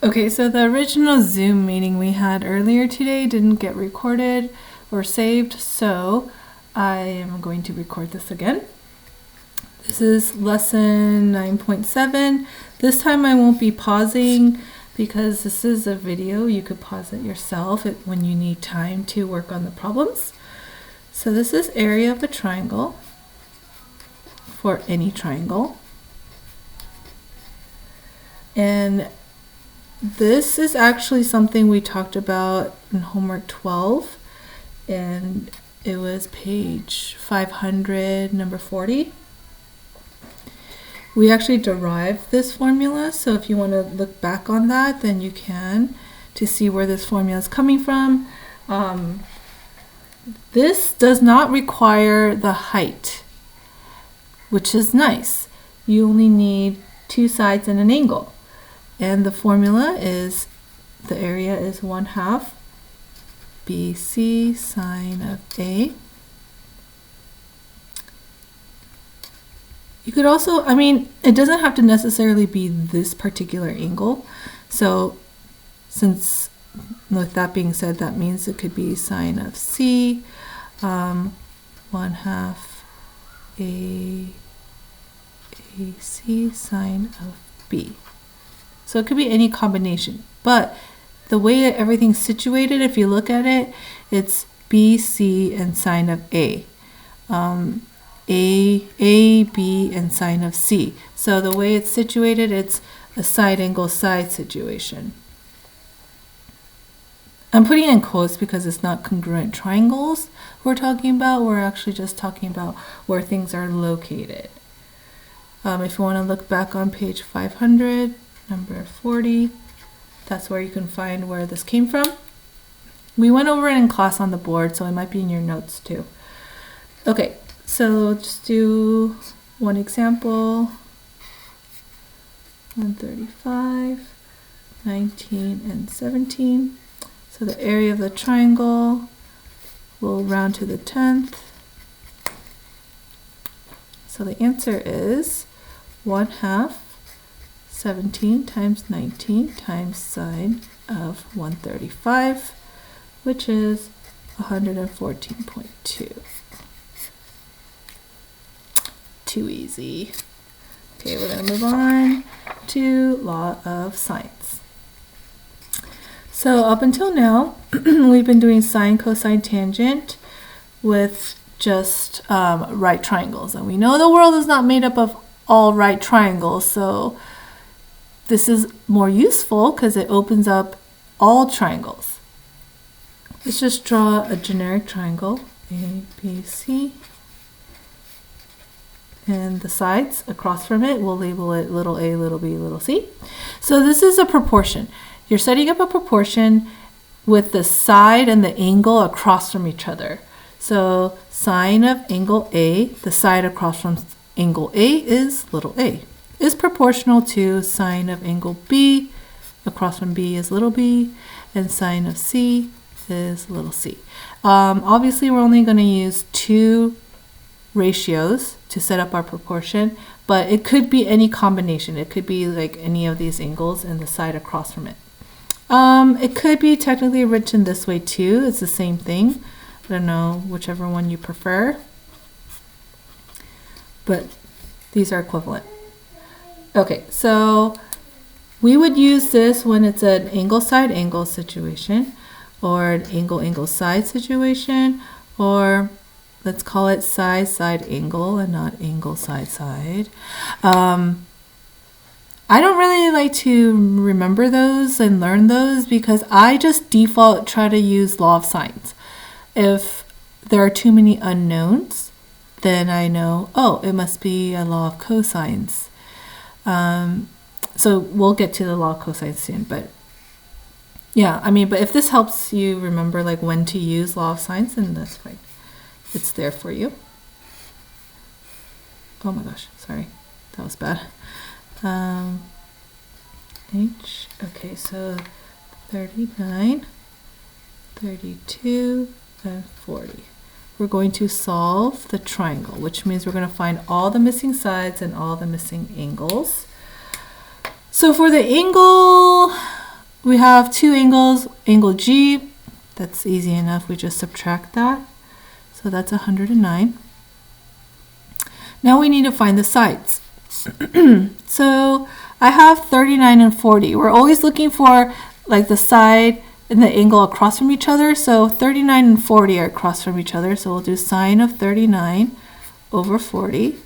Okay, so the original Zoom meeting we had earlier today didn't get recorded or saved, so I am going to record this again. This is lesson 9.7. This time I won't be pausing because this is a video. You could pause it yourself when you need time to work on the problems. So this is area of a triangle for any triangle. And this is actually something we talked about in homework 12, and it was page 500, number 40. We actually derived this formula, so if you want to look back on that, then you can, to see where this formula is coming from. This does not require the height, which is nice. You only need two sides and an angle. And the formula is, the area is 1/2 BC sine of A. You could also, it doesn't have to necessarily be this particular angle. So since, with that being said, that means it could be sine of C, 1/2 AC sine of B. So it could be any combination, but the way everything's situated, if you look at it, it's B, C, and sine of A. A, B, and sine of C. So the way it's situated, it's a side angle side situation. I'm putting it in quotes because it's not congruent triangles we're talking about. We're actually just talking about where things are located. If you want to look back on page 500, number 40, that's where you can find where this came from. We went over it in class on the board, so it might be in your notes too. Okay, so just do one example. 135, 19, and 17. So the area of the triangle will round to the 10th. So the answer is 1/2 17 times 19 times sine of 135, which is 114.2. Too easy. Okay, we're going to move on to law of sines. So up until now, we've been doing sine, cosine, tangent with just right triangles. And we know the world is not made up of all right triangles, so this is more useful because it opens up all triangles. Let's just draw a generic triangle, A, B, C. And the sides across from it, we'll label it little a, little b, little c. So this is a proportion. You're setting up a proportion with the side and the angle across from each other. So sine of angle A, the side across from angle A is little a, is proportional to sine of angle B, across from B is little b, and sine of C is little c. Obviously, we're only going to use two ratios to set up our proportion, but it could be any combination. It could be like any of these angles and the side across from it. It could be technically written this way too. It's the same thing. I don't know, whichever one you prefer, but these are equivalent. Okay, so we would use this when it's an angle side angle situation, or an angle angle side situation, or let's call it side side angle and not angle side side. I don't really like to remember those and learn those because I just default try to use law of sines. If there are too many unknowns, then I know, oh, it must be a law of cosines. So we'll get to the law of cosines soon, but yeah, but if this helps you remember like when to use law of sines, then that's fine. It's there for you. Oh my gosh, sorry, that was bad. Okay, so 39, 32, and 40. We're going to solve the triangle, which means we're going to find all the missing sides and all the missing angles. So for the angle We have two angles, angle G, that's easy enough, we just subtract that. So that's 109. Now we need to find the sides. So I have 39 and 40. We're always looking for like the side and the angle across from each other. So 39 and 40 are across from each other. So we'll do sine of 39 over 40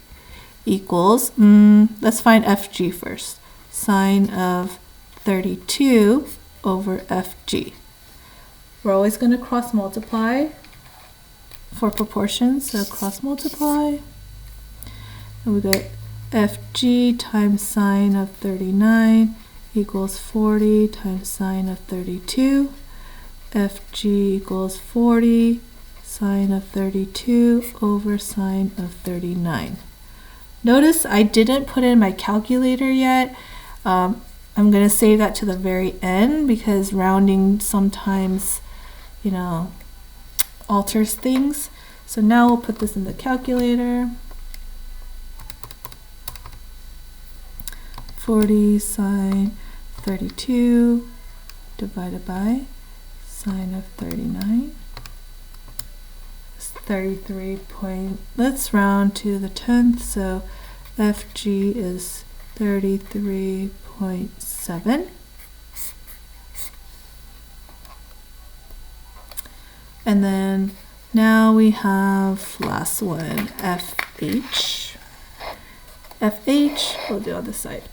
equals, let's find FG first. Sine of 32 over FG. We're always going to cross multiply for proportions, so cross multiply. And we get FG times sine of 39 equals 40 times sine of 32. FG equals 40 sine of 32 over sine of 39. Notice I didn't put in my calculator yet. I'm going to save that to the very end because rounding sometimes, you know, alters things. So now we'll put this in the calculator. 40 sine 32 divided by sine of 39. 33 point, let's round to the 10th, so FG is 33.7. And then now we have last one, FH. FH, we'll do on this side.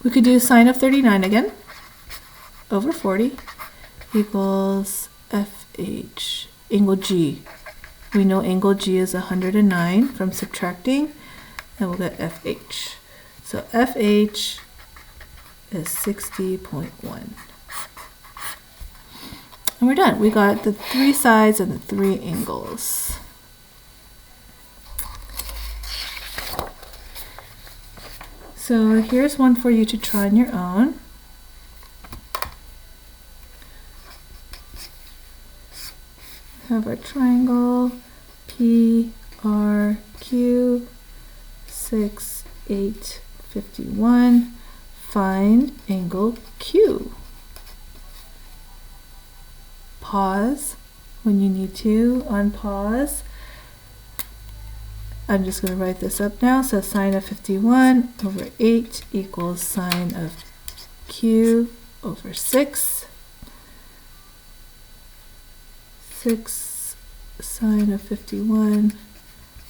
We could do sine of 39 again over 40 equals FH. Angle G. We know angle G is 109 from subtracting, and we'll get FH. So FH is 60.1. And we're done. We got the three sides and the three angles. So here's one for you to try on your own. Have our triangle PRQ 6, 8, 51. Find angle Q. Pause when you need to, unpause. I'm just going to write this up now. So sine of 51 over 8 equals sine of Q over 6. 6 sine of 51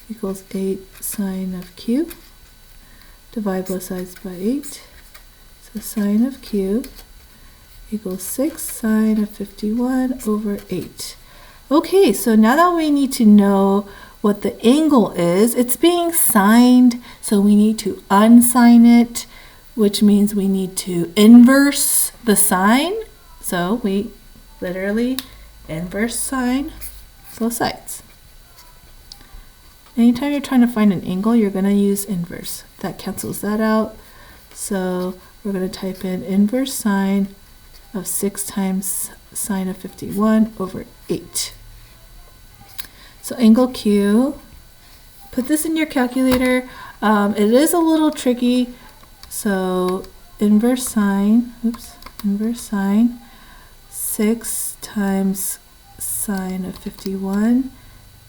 equals 8 sine of Q. Divide both sides by 8. So sine of Q equals 6 sine of 51 over 8. Okay, so now that we need to know what the angle is, it's being sined, so we need to unsine it, which means we need to inverse the sign. So we literally inverse sine both sides. Anytime you're trying to find an angle, you're going to use inverse. That cancels that out. So we're going to type in inverse sine of 6 times sine of 51 over 8. So angle Q, put this in your calculator. It is a little tricky. So inverse sine 6 times sine of 51,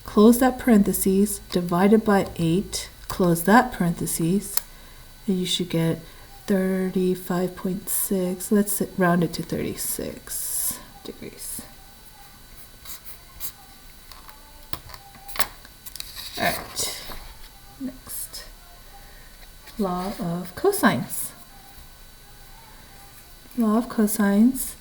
close that parentheses, divided by 8, close that parentheses, and you should get 35.6. Let's round it to 36 degrees. All right, next, law of cosines. Law of cosines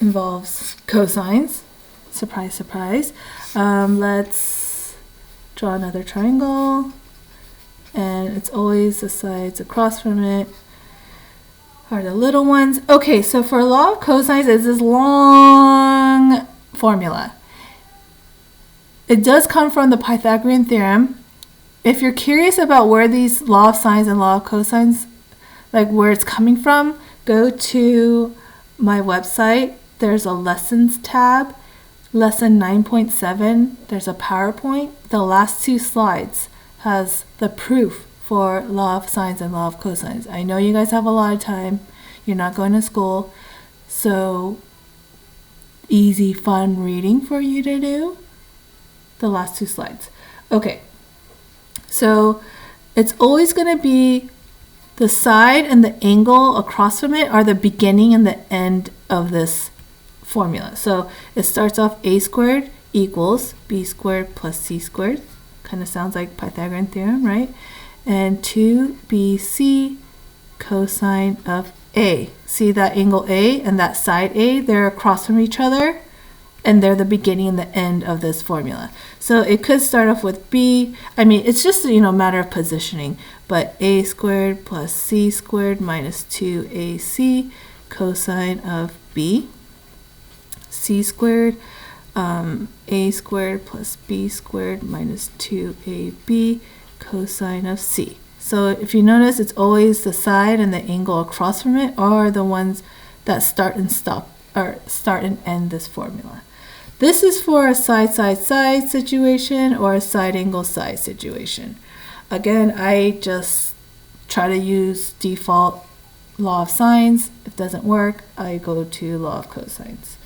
involves cosines. Surprise, surprise. Let's draw another triangle, and it's always the sides across from it are the little ones. Okay, so for law of cosines, it's this long formula. It does come from the Pythagorean theorem. If you're curious about where these law of sines and law of cosines, like where it's coming from, go to my website. There's a lessons tab, lesson 9.7. There's a PowerPoint. The last 2 slides has the proof for law of sines and law of cosines. I know you guys have a lot of time. You're not going to school. So easy, fun reading for you to do. The last 2 slides. Okay. So it's always going to be the side and the angle across from it are the beginning and the end of this formula. So it starts off a squared equals b squared plus c squared. Kind of sounds like Pythagorean theorem, right? And 2bc cosine of a. See that angle A and that side A? They're across from each other, and they're the beginning and the end of this formula. So it could start off with b. I mean, it's just a matter of positioning. But a squared plus c squared minus 2ac cosine of b. C squared, a squared plus b squared minus 2ab cosine of c. So if you notice, it's always the side and the angle across from it are the ones that start and stop, or start and end this formula. This is for a side-side-side situation or a side-angle-side situation. Again, I just try to use default law of sines. If it doesn't work, I go to law of cosines.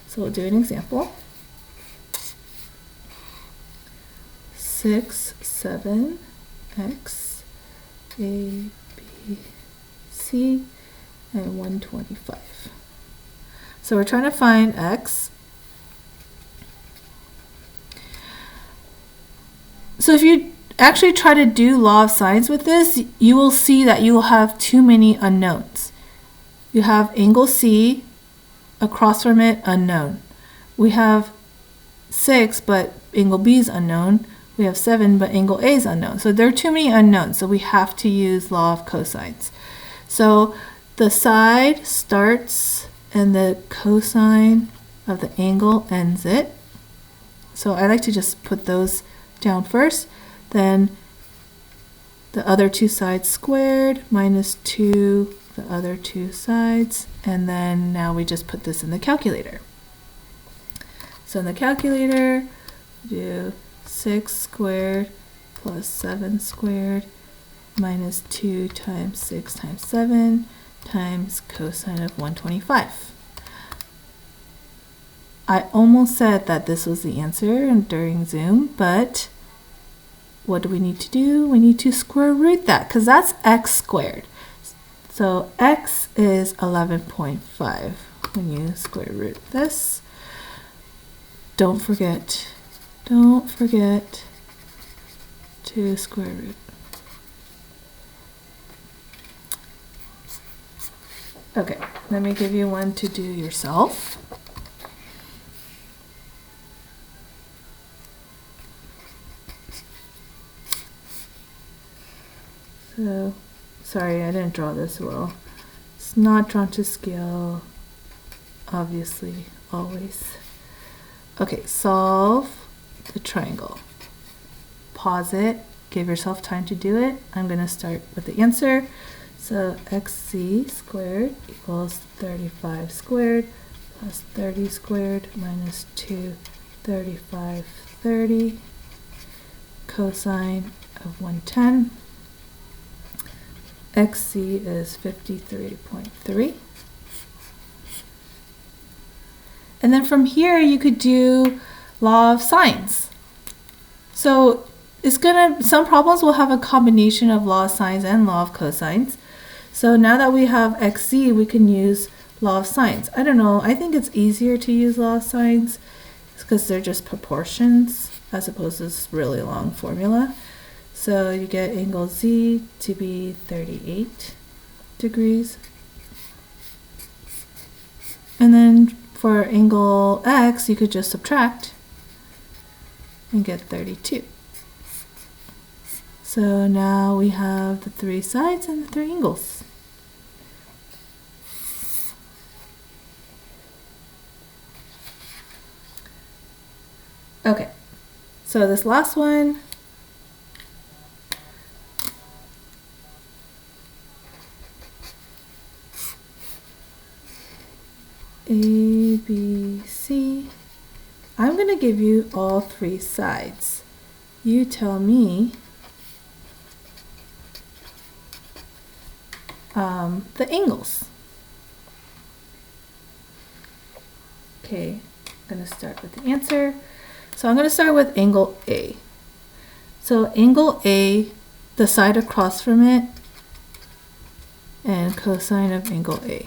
So we'll do an example. 6, 7, x, a, b, c, and 125. So we're trying to find x. So if you actually try to do law of sines with this, you will see that you will have too many unknowns. You have angle C, across from it, unknown. We have 6, but angle B is unknown. We have 7, but angle A is unknown. So there are too many unknowns, so we have to use law of cosines. So the side starts and the cosine of the angle ends it. So I like to just put those down first. Then the other 2 sides squared minus 2 the other 2 sides, and then now we just put this in the calculator. So in the calculator, do 6 squared plus 7 squared minus 2 times 6 times 7 times cosine of 125. I almost said that this was the answer during Zoom, but what do we need to do? We need to square root that, because that's x squared. So x is 11.5 when you square root this. Don't forget to square root. Okay, let me give you one to do yourself. So, sorry, I didn't draw this well. It's not drawn to scale, obviously, always. Okay, solve the triangle. Pause it, give yourself time to do it. I'm going to start with the answer. So xc squared equals 35 squared plus 30 squared minus 2 35 30 cosine of 110. xc is 53.3. And then from here you could do law of sines. So some problems will have a combination of law of sines and law of cosines. So now that we have xc, we can use law of sines. I don't know, I think it's easier to use law of sines because they're just proportions as opposed to this really long formula. So you get angle Z to be 38 degrees. And then for angle X, you could just subtract and get 32. So now we have the 3 sides and the 3 angles. Okay, so this last one, A, B, C. I'm going to give you all 3 sides. You tell me the angles. Okay, I'm going to start with the answer. So I'm going to start with angle A. So angle A, the side across from it, and cosine of angle A.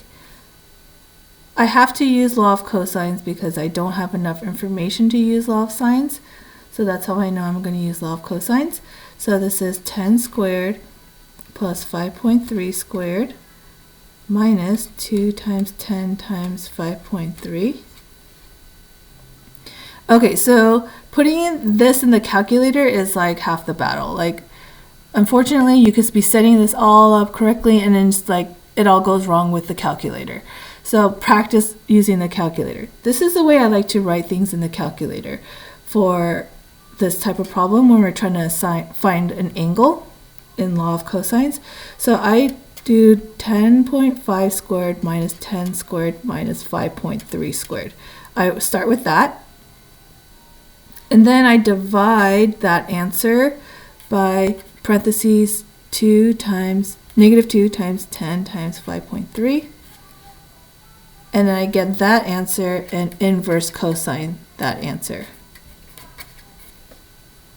I have to use law of cosines because I don't have enough information to use law of sines. So that's how I know I'm going to use law of cosines. So this is 10 squared plus 5.3 squared minus 2 times 10 times 5.3. Okay, so putting this in the calculator is like half the battle. Like, unfortunately, you could be setting this all up correctly and then just like it all goes wrong with the calculator. So practice using the calculator. This is the way I like to write things in the calculator for this type of problem when we're trying to find an angle in law of cosines. So I do 10.5 squared minus 10 squared minus 5.3 squared. I start with that. And then I divide that answer by parentheses 2 times negative 2 times 10 times 5.3. And then I get that answer and inverse cosine that answer.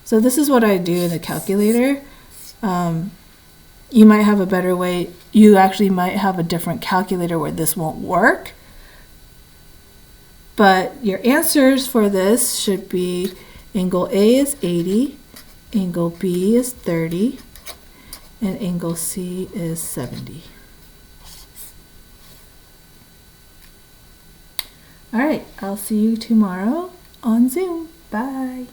So this is what I do in the calculator. You might have a better way. You actually might have a different calculator where this won't work. But your answers for this should be angle A is 80, angle B is 30, and angle C is 70. All right, I'll see you tomorrow on Zoom. Bye.